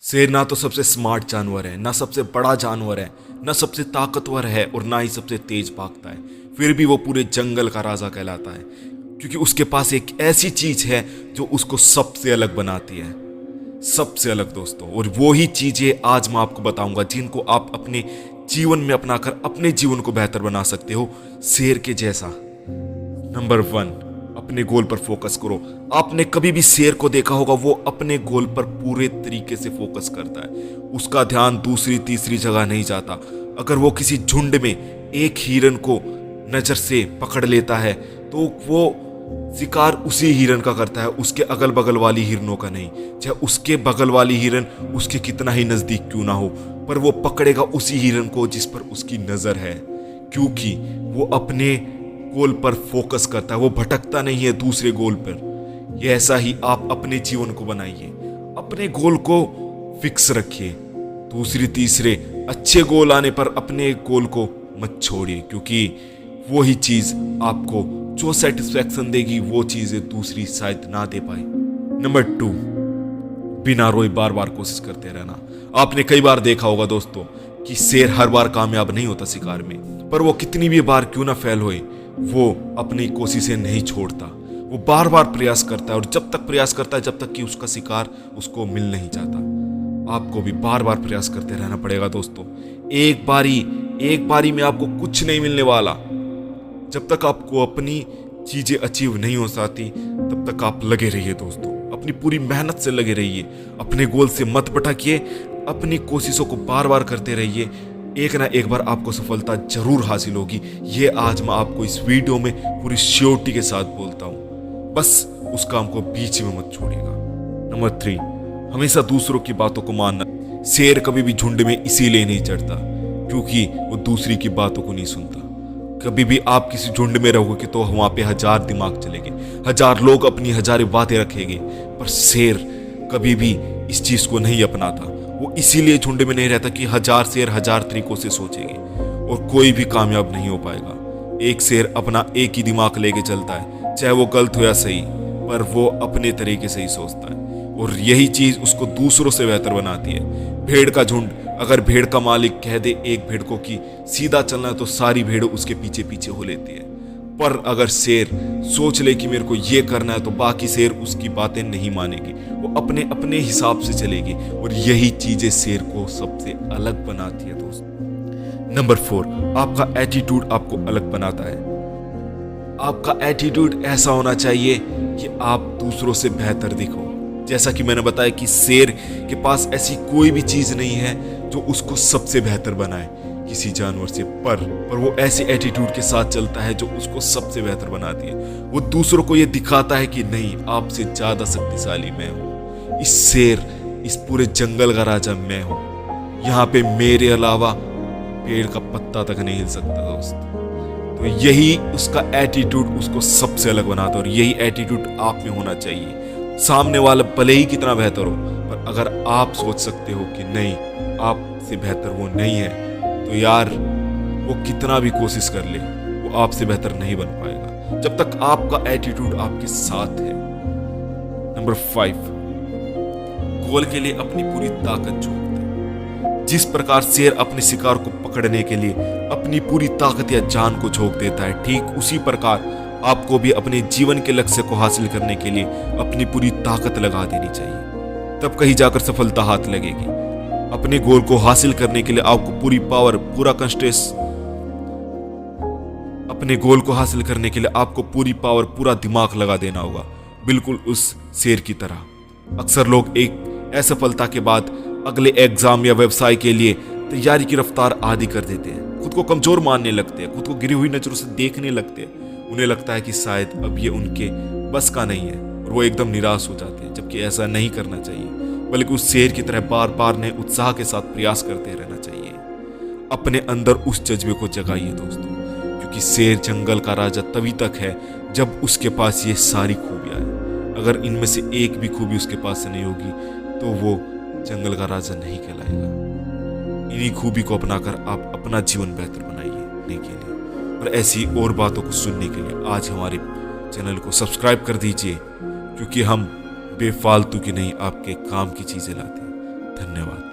शेर ना तो सबसे स्मार्ट जानवर है, ना सबसे बड़ा जानवर है, ना सबसे ताकतवर है और ना ही सबसे तेज भागता है। फिर भी वो पूरे जंगल का राजा कहलाता है क्योंकि उसके पास एक ऐसी चीज है जो उसको सबसे अलग बनाती है, सबसे अलग दोस्तों। और वो ही चीजें आज मैं आपको बताऊंगा जिनको आप अपने जीवन में अपनाकर अपने जीवन को बेहतर बना सकते हो, शेर के जैसा। नंबर 1, अपने गोल पर फोकस करो। आपने कभी भी शेर को देखा होगा, वो अपने गोल पर पूरे तरीके से फोकस करता है। उसका ध्यान दूसरी तीसरी जगह नहीं जाता। अगर वो किसी झुंड में एक हिरन को नजर से पकड़ लेता है तो वो शिकार उसी हिरन का करता है, उसके अगल बगल वाली हिरनों का नहीं। चाहे उसके बगल वाली हिरन उसके कितना ही नजदीक क्यों ना हो, पर वो पकड़ेगा उसी हिरन को जिस पर उसकी नजर है, क्योंकि वो अपने गोल पर फोकस करता है। वो भटकता नहीं है दूसरे गोल पर। ये ऐसा ही आप अपने जीवन को बनाइए, अपने गोल को फिक्स रखिए। दूसरी तीसरे अच्छे गोल आने पर अपने गोल को मत छोड़िए, क्योंकि वो ही चीज आपको जो सेटिस्फैक्शन देगी वो चीजें दूसरी शायद ना दे पाए। नंबर 2, बिना रोए बार बार कोशिश करते रहना। आपने कई बार देखा होगा दोस्तों कि शेर हर बार कामयाब नहीं होता शिकार में, पर वो कितनी भी बार क्यों ना फेल होए, वो अपनी कोशिशें नहीं छोड़ता। वो बार बार प्रयास करता है और जब तक प्रयास करता है जब तक कि उसका शिकार उसको मिल नहीं जाता। आपको भी बार बार प्रयास करते रहना पड़ेगा दोस्तों। एक बारी में आपको कुछ नहीं मिलने वाला। जब तक आपको अपनी चीजें अचीव नहीं हो जाती तब तक आप लगे रहिए दोस्तों, अपनी पूरी मेहनत से लगे रहिए। अपने गोल से मत भटकिए, अपनी कोशिशों को बार बार करते रहिए। एक ना एक बार आपको सफलता जरूर हासिल होगी। ये आज मैं आपको इस वीडियो में पूरी श्योरिटी के साथ बोलता हूँ। बस उस काम को बीच में मत छोड़िएगा। नंबर 3, हमेशा दूसरों की बातों को मानना। शेर कभी भी झुंड में इसीलिए नहीं चढ़ता क्योंकि वो दूसरी की बातों को नहीं सुनता। कभी भी आप किसी झुंड में रहोगे तो वहां पे 1000 दिमाग चलेंगे, 1000 लोग अपनी 1000 बातें रखेंगे, पर शेर कभी भी इस चीज को नहीं अपनाता। वो इसीलिए झुंड में नहीं रहता कि 1000 शेर 1000 तरीकों से सोचेंगे और कोई भी कामयाब नहीं हो पाएगा। एक शेर अपना एक ही दिमाग लेके चलता है, चाहे वो गलत हो या सही, पर वो अपने तरीके से ही सोचता है और यही चीज उसको दूसरों से बेहतर बनाती है। भेड़ का झुंड, अगर भेड़ का मालिक कह दे एक भेड़ को कि सीधा चलना है तो सारी भेड़ उसके पीछे पीछे हो लेती है। पर अगर शेर सोच ले कि मेरे को ये करना है तो बाकी शेर उसकी बातें नहीं मानेगी, वो अपने अपने हिसाब से चलेगी और यही चीजें शेर को सबसे अलग बनाती है दोस्तों। नंबर 4, आपका एटीट्यूड आपको अलग बनाता है। आपका एटीट्यूड ऐसा होना चाहिए कि आप दूसरों से बेहतर दिखो। जैसा कि मैंने बताया कि शेर के पास ऐसी कोई भी चीज नहीं है जो उसको सबसे बेहतर बनाए किसी जानवर से, पर वो ऐसे एटीट्यूड के साथ चलता है जो उसको सबसे बेहतर बनाती है। वो दूसरों को ये दिखाता है कि नहीं, आपसे ज्यादा शक्तिशाली मैं हूं। इस शेर, इस पूरे जंगल का राजा मैं हूं। यहाँ पे मेरे अलावा पेड़ का पत्ता तक नहीं हिल सकता दोस्त। तो यही उसका एटीट्यूड उसको सबसे अलग बनाता है और यही एटीट्यूड आप में होना चाहिए। सामने वाला भले ही कितना बेहतर हो, पर अगर आप सोच सकते हो कि नहीं, आपसे बेहतर वो नहीं है, तो यार वो कितना भी कोशिश कर ले वो आपसे बेहतर नहीं बन पाएगा जब तक आपका एटीट्यूड आपके साथ है। नंबर 5, गोल के लिए अपनी पूरी ताकत झोंक दे। जिस प्रकार शेर अपने शिकार को पकड़ने के लिए अपनी पूरी ताकत या जान को झोंक देता है, ठीक उसी प्रकार आपको भी अपने जीवन के लक्ष्य को हासिल करने के लिए अपनी पूरी ताकत लगा देनी चाहिए, तब कहीं जाकर सफलता हाथ लगेगी। अपने गोल को हासिल करने के लिए आपको पूरी पावर, पूरा कंस्ट्रेस, अपने गोल को हासिल करने के लिए आपको पूरी पावर, पूरा दिमाग लगा देना होगा, बिल्कुल उस शेर की तरह। अक्सर लोग एक असफलता के बाद अगले एग्जाम या व्यवसाय के लिए तैयारी की रफ्तार आधी कर देते हैं, खुद को कमजोर मानने लगते हैं, खुद को गिरी हुई नजरों से देखने लगते हैं। उन्हें लगता है कि शायद अब ये उनके बस का नहीं है और वो एकदम निराश हो जाते हैं, जबकि ऐसा नहीं करना चाहिए, बल्कि उस शेर की तरह बार बार नए उत्साह के साथ प्रयास करते रहना चाहिए। अपने अंदर उस जज्बे को जगाइए दोस्तों, क्योंकि शेर जंगल का राजा तभी तक है जब उसके पास ये सारी खूबियां हैं। अगर इनमें से एक भी खूबी उसके पास से नहीं होगी तो वो जंगल का राजा नहीं कहलाएगा। इन्हीं खूबी को अपनाकर आप अपना जीवन बेहतर बनाइए के लिए और ऐसी और बातों को सुनने के लिए आज हमारे चैनल को सब्सक्राइब कर दीजिए, क्योंकि हम बेफालतू की नहीं आपके काम की चीजें लाते हैं। धन्यवाद।